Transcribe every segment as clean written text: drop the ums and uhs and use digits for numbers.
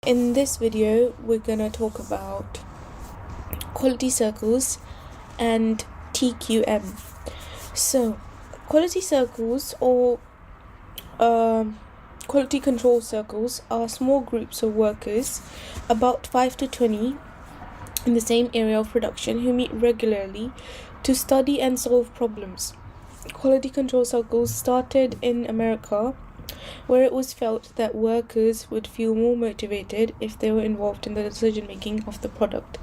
In this video, we're gonna talk about quality circles and TQM. So, quality circles or quality control circles are small groups of workers, about 5 to 20, in the same area of production who meet regularly to study and solve problems. Quality control circles started in America, where it was felt that workers would feel more motivated if they were involved in the decision making of the product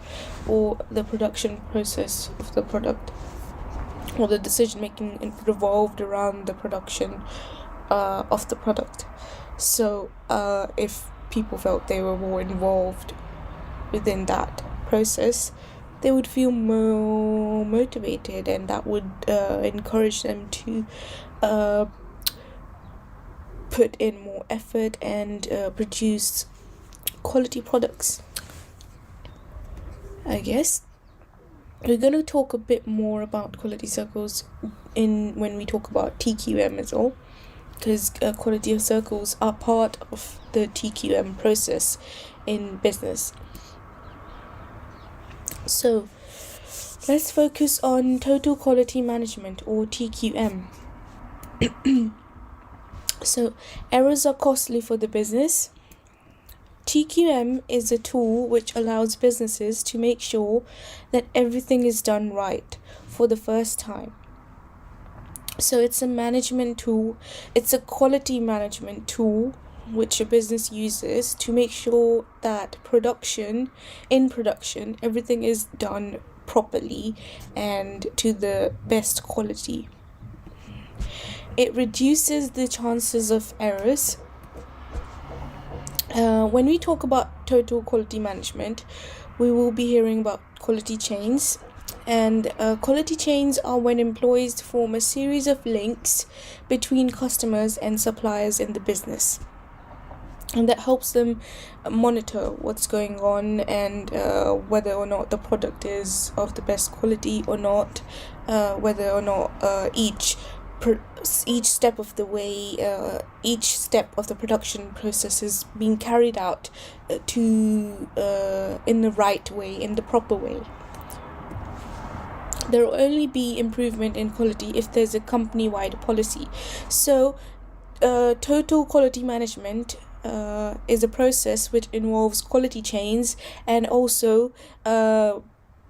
or the production process of the product, or the decision making revolved around the production of the product. So if people felt they were more involved within that process, they would feel more motivated, and that would encourage them to put in more effort and produce quality products. I guess we're going to talk a bit more about quality circles when we talk about TQM as well, because quality circles are part of the TQM process in business. So let's focus on total quality management, or TQM. So errors are costly for the business. TQM is a tool which allows businesses to make sure that everything is done right for the first time. So it's a management tool, it's a quality management tool which a business uses to make sure that in production, everything is done properly and to the best quality. It reduces the chances of errors. When we talk about total quality management, we will be hearing about quality chains. And quality chains are when employees form a series of links between customers and suppliers in the business. And that helps them monitor what's going on and whether or not the product is of the best quality or not, whether or not each step of the way, each step of the production process is being carried out in the right way, in the proper way. There will only be improvement in quality if there's a company-wide policy. So total quality management is a process which involves quality chains, and also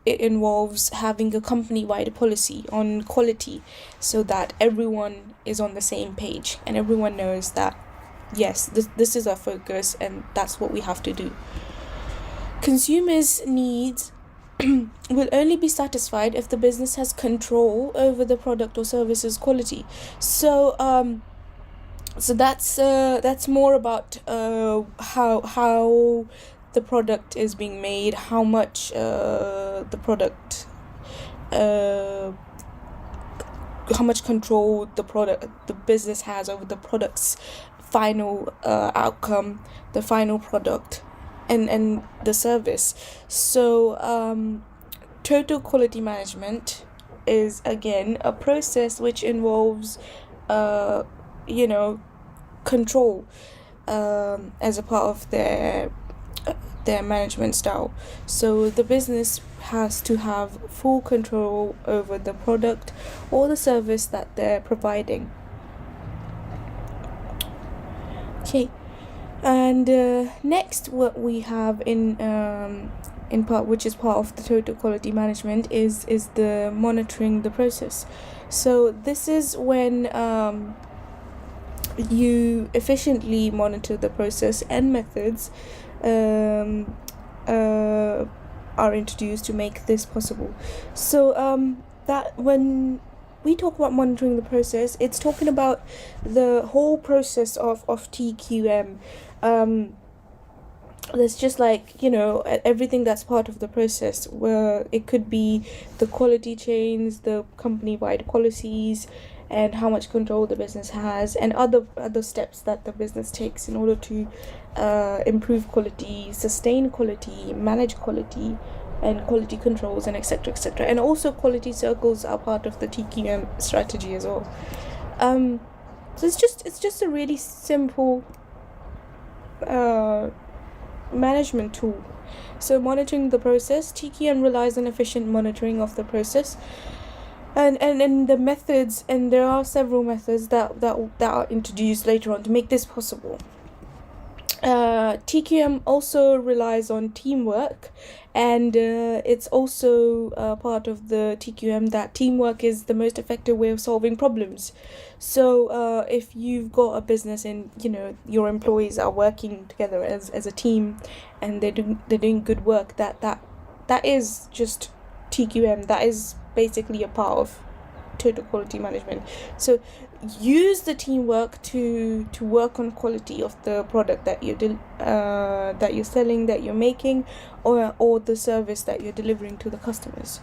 it involves having a company-wide policy on quality, so that everyone is on the same page and everyone knows that yes, this is our focus and that's what we have to do. Consumers' needs will only be satisfied if the business has control over the product or service's quality. So that's more about how the product is being made, how much the product, how much control the business has over the product's final outcome, the final product, and the service. So total quality management is again a process which involves control as a part of their management style. So the business has to have full control over the product or the service that they're providing. Okay, and next, what we have in part, which is part of the total quality management, is the monitoring the process. So this is when you efficiently monitor the process, and methods are introduced to make this possible. So that when we talk about monitoring the process, it's talking about the whole process of TQM. There's just everything that's part of the process, where it could be the quality chains, the company-wide policies, and how much control the business has, and other steps that the business takes in order to improve quality, sustain quality, manage quality, and quality controls, and etc. etc. And also quality circles are part of the TQM strategy as well. So it's just a really simple management tool. So monitoring the process, TQM relies on efficient monitoring of the process, and the methods, and there are several methods that are introduced later on to make this possible. TQM also relies on teamwork, and it's also part of the TQM that teamwork is the most effective way of solving problems. So if you've got a business and your employees are working together as a team, and they're doing good work, that is just TQM. That is basically a part of total quality management. So use the teamwork to work on quality of the product that you're selling, that you're making, or the service that you're delivering to the customers.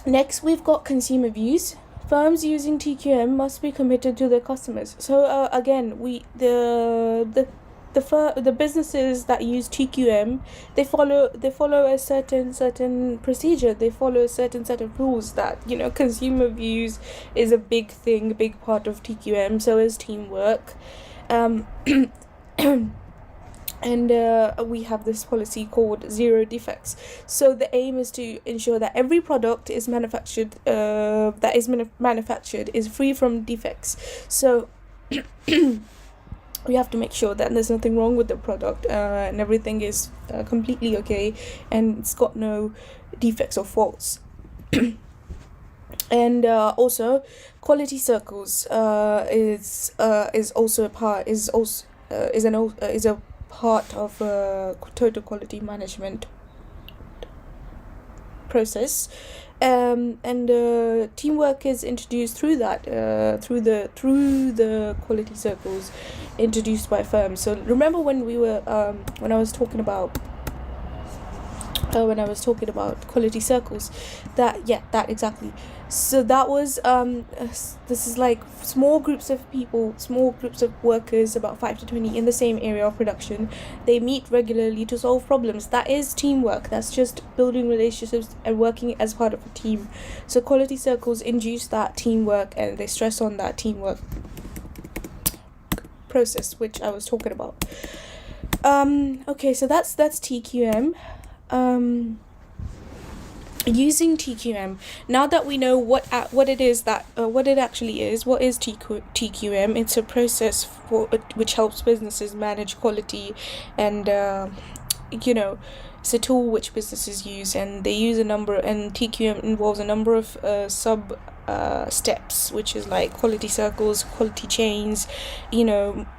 Next, we've got consumer views. Firms using TQM must be committed to their customers. So again, the businesses that use TQM, they follow a certain procedure. They follow a certain set of rules. That consumer views is a big thing, a big part of TQM. So is teamwork. And we have this policy called zero defects. So the aim is to ensure that every product is manufactured is free from defects. So we have to make sure that there's nothing wrong with the product, and everything is completely okay, and it's got no defects or faults. And also, quality circles is also a part of total quality management process. And teamwork is introduced through that, through the quality circles introduced by firms. So remember when I was talking about quality circles, that exactly. So that was this is like small groups of workers, about 5 to 20, in the same area of production. They meet regularly to solve problems. That is teamwork. That's just building relationships and working as part of a team. So quality circles induce that teamwork, and they stress on that teamwork process, which I was talking about. Okay, so that's TQM. Using TQM, now that we know what it is, what it actually is, what is TQM? It's a process which helps businesses manage quality, and it's a tool which businesses use, and they use and TQM involves a number of sub steps, which is like quality circles, quality chains,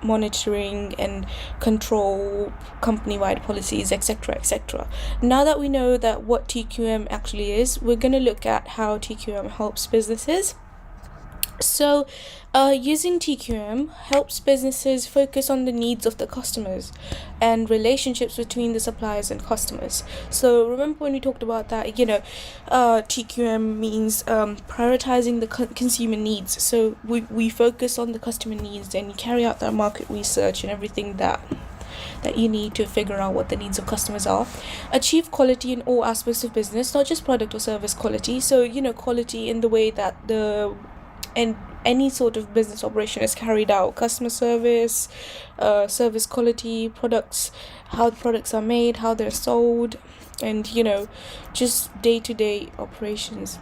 monitoring and control, company-wide policies, etc. Now that we know that what TQM actually is, we're going to look at how TQM helps businesses. So using TQM helps businesses focus on the needs of the customers and relationships between the suppliers and customers. So remember when we talked about that, TQM means prioritizing the consumer needs. So we focus on the customer needs, and you carry out that market research and everything that you need to figure out what the needs of customers are. Achieve quality in all aspects of business, not just product or service quality. So quality in the way that any sort of business operation is carried out: customer service, service quality, products, how the products are made, how they're sold, and just day-to-day operations.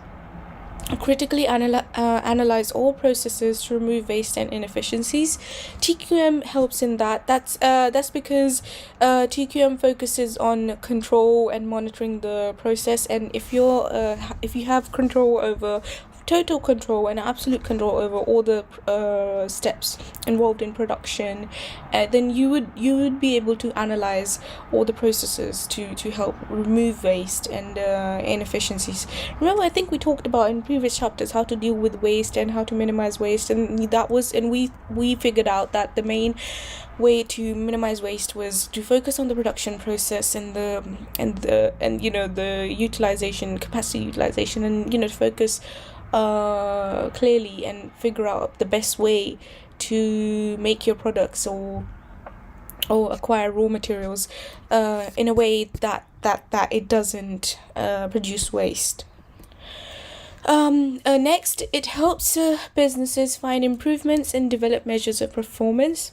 Critically analyze all processes to remove waste and inefficiencies. TQM helps in that. That's because TQM focuses on control and monitoring the process. And if you have control over total control and absolute control over all the steps involved in production, then you would be able to analyze all the processes to help remove waste and inefficiencies. Remember, I think we talked about in previous chapters how to deal with waste and how to minimize waste, and we figured out that the main way to minimize waste was to focus on the production process and the capacity utilization, and to focus clearly and figure out the best way to make your products or acquire raw materials in a way that it doesn't produce waste. Next, it helps businesses find improvements and develop measures of performance.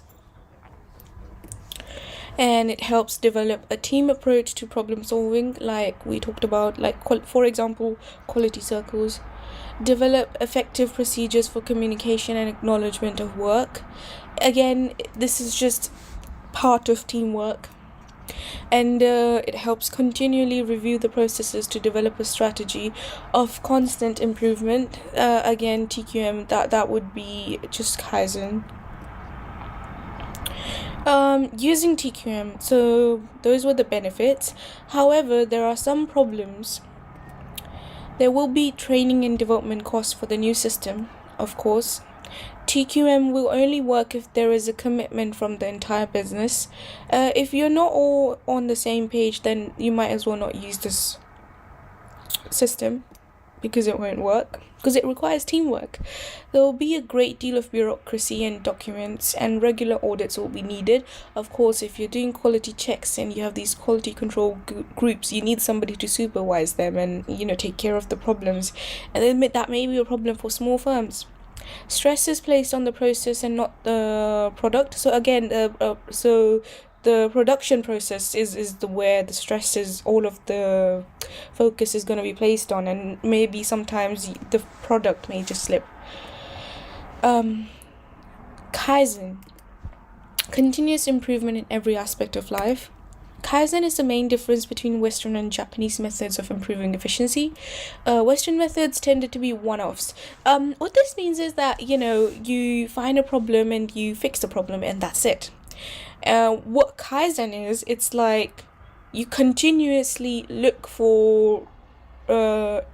and it helps develop a team approach to problem solving, like we talked about, like for example, quality circles. Develop effective procedures for communication and acknowledgement of work. Again, this is just part of teamwork. And it helps continually review the processes to develop a strategy of constant improvement. Again, TQM, that would be just Kaizen. Using TQM, so those were the benefits. However, there are some problems. There will be training and development costs for the new system, of course. TQM will only work if there is a commitment from the entire business. If you're not all on the same page, then you might as well not use this system, because it won't work, because it requires teamwork. There will be a great deal of bureaucracy and documents, and regular audits will be needed. Of course, if you're doing quality checks and you have these quality control groups, you need somebody to supervise them and take care of the problems, and admit that may be a problem for small firms. Stress is placed on the process and not the product. So again, the production process is the where the stress is, all of the focus is going to be placed on, and maybe sometimes the product may just slip. Kaizen, continuous improvement in every aspect of life. Kaizen is the main difference between Western and Japanese methods of improving efficiency. Western methods tended to be one-offs. What this means is that you find a problem and you fix the problem and that's it. What Kaizen is, it's like you continuously look for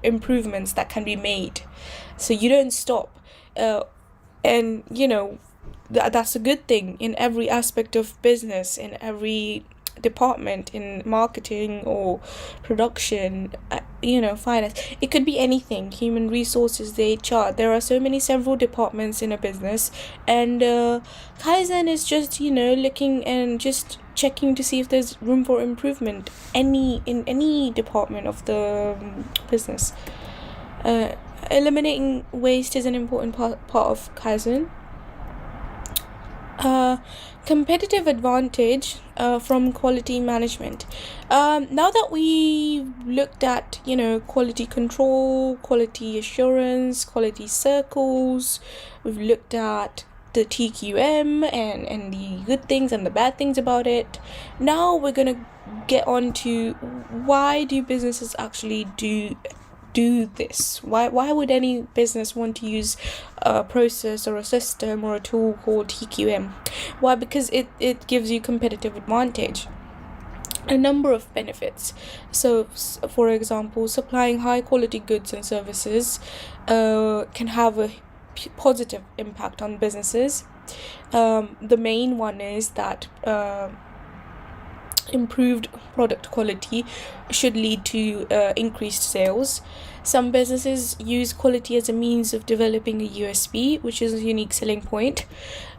improvements that can be made, so you don't stop. And that's a good thing in every aspect of business, in every department, in marketing or production, finance. It could be anything, human resources, the HR. There are several departments in a business, and Kaizen is just looking and just checking to see if there's room for improvement in any department of the business. Eliminating waste is an important part of Kaizen. Competitive advantage from quality management. Now that we looked at quality control, quality assurance, quality circles, we've looked at the TQM and the good things and the bad things about it. Now we're gonna get on to why do businesses actually do this. Why would any business want to use a process or a system or a tool called TQM? Why? Because it gives you competitive advantage, a number of benefits. So for example, supplying high quality goods and services can have a positive impact on businesses. The main one is that improved product quality should lead to increased sales. Some businesses use quality as a means of developing a USP, which is a unique selling point.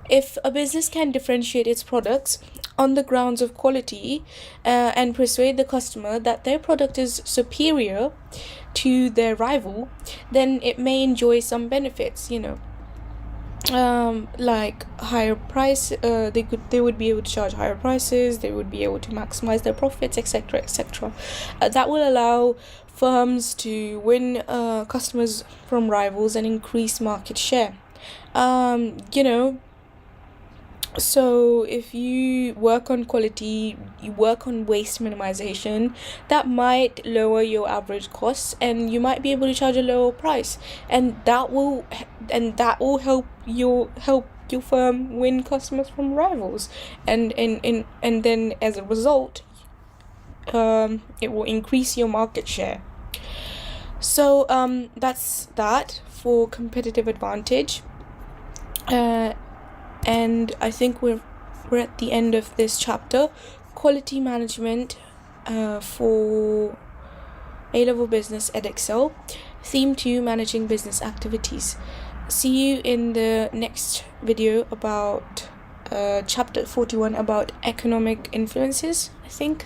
If a business can differentiate its products on the grounds of quality and persuade the customer that their product is superior to their rival, then it may enjoy some benefits, like higher price. They would be able to charge higher prices, they would be able to maximize their profits, etc. That will allow firms to win customers from rivals and increase market share. So if you work on quality, you work on waste minimization, that might lower your average costs and you might be able to charge a lower price, and that will help your firm win customers from rivals, and then as a result it will increase your market share. So that's that for competitive advantage. And I think we're at the end of this chapter. Quality management for A-level business Edexcel. Theme 2, managing business activities. See you in the next video about chapter 41 about economic influences, I think.